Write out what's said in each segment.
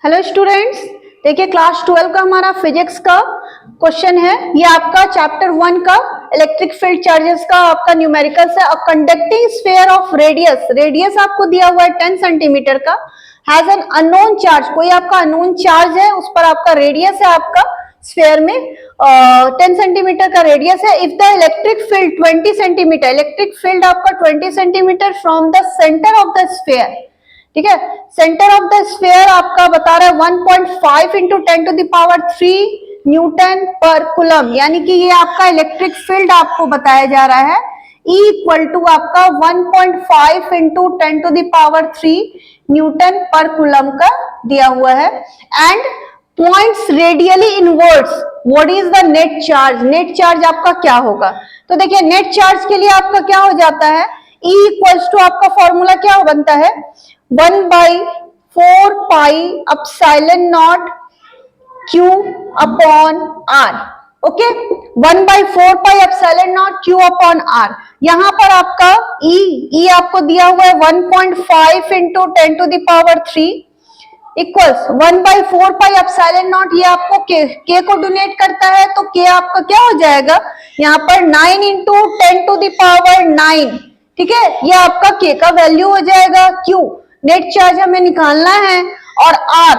Hello students, देखिए class 12 का हमारा फिजिक्स का क्वेश्चन है। ये आपका चैप्टर 1 का इलेक्ट्रिक फील्ड चार्जेस का आपका न्यूमेरिकल्स है। A conducting sphere of radius आपको दिया हुआ है 10 सेंटीमीटर का, हैज एन अननोन चार्ज, कोई आपका अननोन चार्ज है, उस पर आपका रेडियस है, आपका स्फीयर में 10 सेंटीमीटर का रेडियस है। If the electric field 20 centimetre, electric field आपका 20 centimetre from the centre of the sphere, ठीक है, सेंटर ऑफ द स्फीयर आपका बता रहा है 1.5 into 10 to the power 3 newton per coulomb, यानी कि ये आपका इलेक्ट्रिक फील्ड आपको बताया जा रहा है E इक्वल टू आपका 1.5 into 10 to the power 3 newton per coulomb का दिया हुआ है। And points radially inwards, what is the net charge, net charge आपका क्या होगा? तो देखिए नेट चार्ज के लिए आपका क्या हो जाता है, E इक्वल्स टू आपका फॉर्मूला क्या बनता है, 1/4 pi epsilon not Q upon R। Okay, 1/4 pi epsilon not Q upon R। यहां पर आपका E आपको दिया हुआ है 1.5 into 10 to the power 3 equals 1/4 pi epsilon naught, ये आपको K को डोनेट करता है, तो K आपका क्या हो जाएगा यहाँ पर 9 इंटू 10 टू द पावर 9, ठीक है, ये आपका K का वैल्यू हो जाएगा। Q नेट चार्ज हमें निकालना है, और R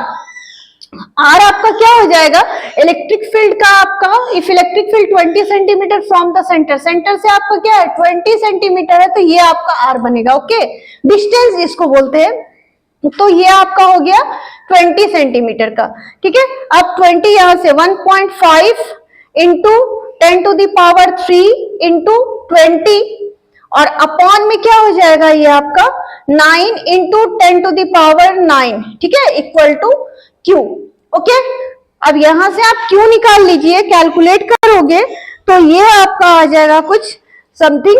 आपका क्या हो जाएगा, इलेक्ट्रिक फील्ड का आपका, if electric field 20 centimetre from the centre, centre से आपका क्या है 20 सेंटीमीटर है, तो ये आपका R बनेगा। ओके, डिस्टेंस इसको बोलते हैं, तो ये आपका हो गया 20 सेंटीमीटर का, ठीक है। अब 20 यहां से 1.5 into 10 to the power 3 into 20, और अपॉन में क्या हो जाएगा ये आपका 9 इंटू 10 टू द पावर 9, ठीक है, इक्वल टू Q। ओके, अब यहां से आप Q निकाल लीजिए, कैलकुलेट करोगे तो ये आपका आ जाएगा कुछ समथिंग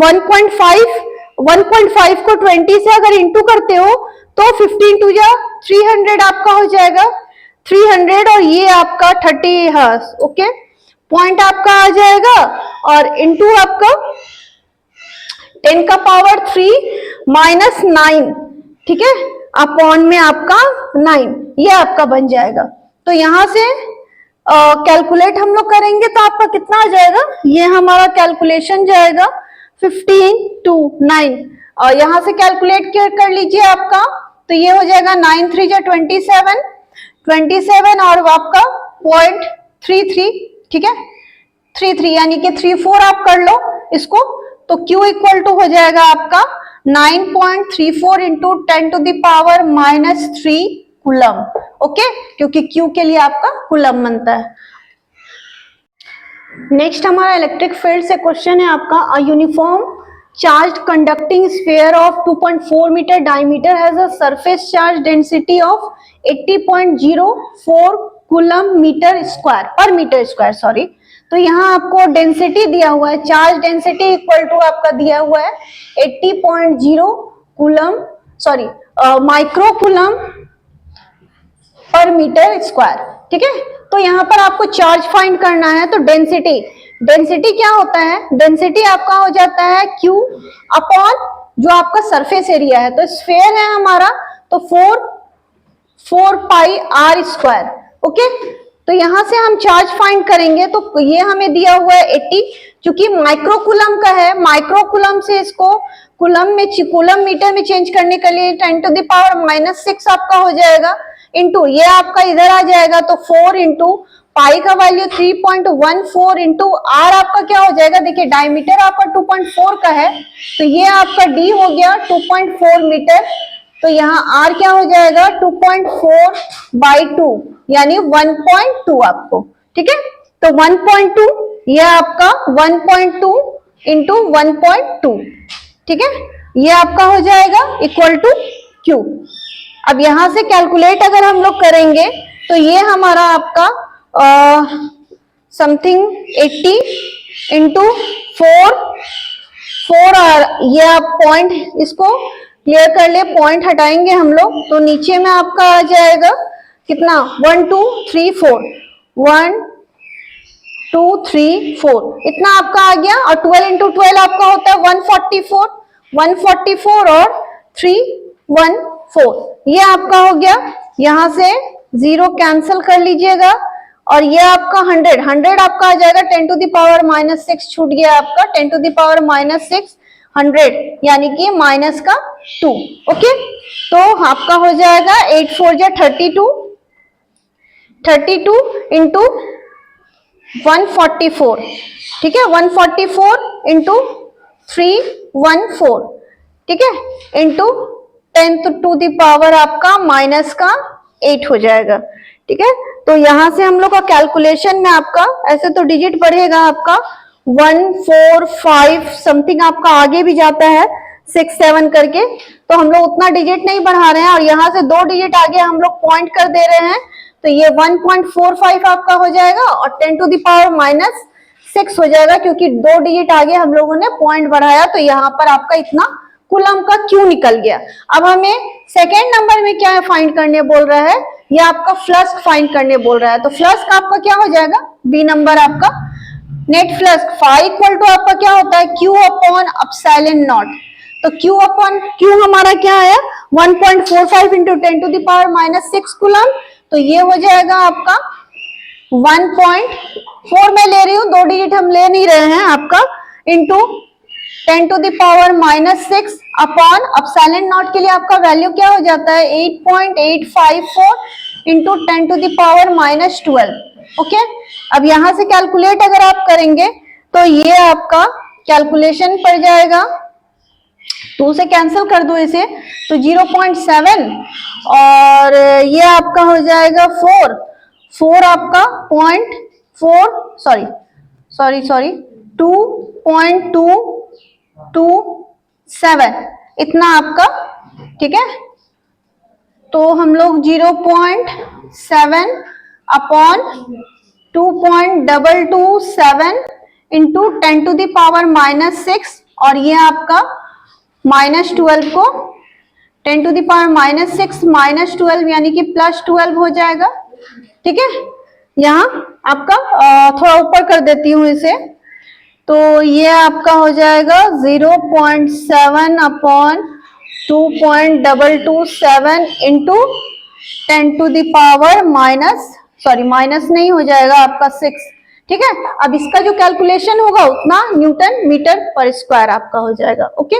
1.5 को 20 से अगर इंटू करते हो तो 15 टू जा 300 आपका हो जाएगा, 300, और ये आपका 30, हाँ ओके, पॉइंट आपका आ जाएगा, और इंटू आपका 10 का पावर 3 माइनस 9, ठीक है, अपॉन में आपका 9, ये आपका बन जाएगा। तो यहां से कैलकुलेट हम लोग करेंगे तो आपका कितना आ जाएगा, ये हमारा कैलकुलेशन जाएगा 15 टू 9, और यहां से कैलकुलेट कर लीजिए आपका, तो ये हो जाएगा 9 3 जा 27 और आपका 0.33, ठीक है, 33 यानी कि 34 आप कर लो इसको, तो Q इक्वल टू हो जाएगा आपका 9.34 into 10 to the power minus 3 coulomb. Okay, क्योंकि Q के लिए आपका कूलम बनता है। नेक्स्ट हमारा इलेक्ट्रिक फील्ड से क्वेश्चन है आपका, a uniform charge conducting sphere of 2.4 metre diameter has a surface charge density of 80.04 coulomb metre square per metre square, sorry. तो यहाँ आपको डेंसिटी दिया हुआ है, चार्ज डेंसिटी इक्वल टू आपका दिया हुआ है 80.0 coulomb, sorry micro coulomb per metre square, ठीक है। तो यहाँ पर आपको चार्ज फाइंड करना है, तो डेंसिटी क्या होता है, डेंसिटी आपका हो जाता है Q अपॉन जो आपका सरफेस एरिया है, तो स्फीयर है हमारा, तो 4 पाई R स्क्वायर। ओके, तो यहां से हम चार्ज फाइंड करेंगे, तो ये हमें दिया हुआ है 80, क्योंकि माइक्रो कूलम का है, माइक्रो कूलम से इसको कूलम मीटर में चेंज करने के लिए 10 टू द पावर माइनस 6 आपका हो जाएगा, इंटू ये आपका इधर आ जाएगा, तो 4 इंटू पाई का वैल्यू 3.14 इंटू R आपका क्या हो जाएगा, देखिए डायमीटर आपका 2.4 का है, तो ये आपका D हो गया 2.4 मीटर, तो यहाँ R क्या हो जाएगा 2.4 बाई 2 यानी 1.2 आपको, ठीक है। तो 1.2 ये आपका 1.2 इंटू 1.2, ठीक है, ये आपका हो जाएगा इक्वल टू Q। अब यहां से कैलकुलेट अगर हम लोग करेंगे तो ये हमारा आपका समथिंग 80 इंटू 4 ये आप पॉइंट इसको क्लियर कर ले, पॉइंट हटाएंगे हम लोग, तो नीचे में आपका आ जाएगा कितना 1 2 3 4 1 2 3 4 इतना आपका आ गया, और 12 इंटू 12 आपका होता है 144 और 3 1 4। ये आपका हो गया, यहां से 0 कैंसिल कर लीजिएगा और ये आपका 100 आपका आ जाएगा 10 टू द पावर माइनस 6 छूट गया आपका 10 टू द पावर माइनस 6 100 यानी कि माइनस का 2। ओके, तो आपका हो जाएगा 8 4 जा 32 इंटू 144, ठीक है, 144 इंटू 314, ठीक है, इंटू 10 टू द पावर आपका माइनस का 8 हो जाएगा, ठीक है। तो यहां से हम लोग का कैलकुलेशन में आपका ऐसे तो डिजिट बढ़ेगा आपका 1 4 5 समथिंग आपका आगे भी जाता है 6 7 करके, तो हम लोग उतना डिजिट नहीं बढ़ा रहे हैं और यहाँ से 2 डिजिट आगे हम लोग पॉइंट कर दे रहे हैं, तो ये 1.45 आपका हो जाएगा और 10 टू द पावर माइनस 6 हो जाएगा, क्योंकि 2 डिजिट आगे हम लोगों ने पॉइंट बढ़ाया, तो यहाँ पर आपका इतना कूलम का क्यू निकल गया। अब हमें सेकेंड नंबर में क्या फाइंड करने बोल रहा है, ये आपका फ्लक्स फाइंड करने बोल रहा है, तो फ्लक्स का आपका क्या हो जाएगा, बी नंबर आपका net flux phi equal to आपका क्या होता है, क्यू अपॉन एप्सिलॉन नॉट। तो क्यू अपॉन क्यू हमारा क्या आया 1.45 into 10 to the power minus 6 coulomb, तो ये हो जाएगा आपका 1.4 मैं ले रही हूँ, 2 डिजिट हम ले नहीं रहे हैं आपका, into 10 to the power minus 6 upon epsilon naught के लिए आपका वैल्यू क्या हो जाता है 8.854 into 10 to the power minus 12। Okay, अब यहां से कैलकुलेट अगर आप करेंगे तो ये आपका कैलकुलेशन पड़ जाएगा, 2 से कैंसिल कर दो इसे तो 0.7 और ये आपका हो जाएगा 4 आपका 2.27 इतना आपका, ठीक है। तो हम लोग 0.7 upon 2.227 into 10 to the power minus 6 और ये आपका माइनस 12 को 10 to the power minus 6 minus 12 यानी कि प्लस 12 हो जाएगा, ठीक है। यहाँ आपका थोड़ा ऊपर कर देती हूँ इसे, तो ये आपका हो जाएगा 0.7 upon 2.227 into 10 to the power minus नहीं हो जाएगा आपका 6, ठीक है। अब इसका जो कैलकुलेशन होगा उतना न्यूटन मीटर पर स्क्वायर आपका हो जाएगा। ओके।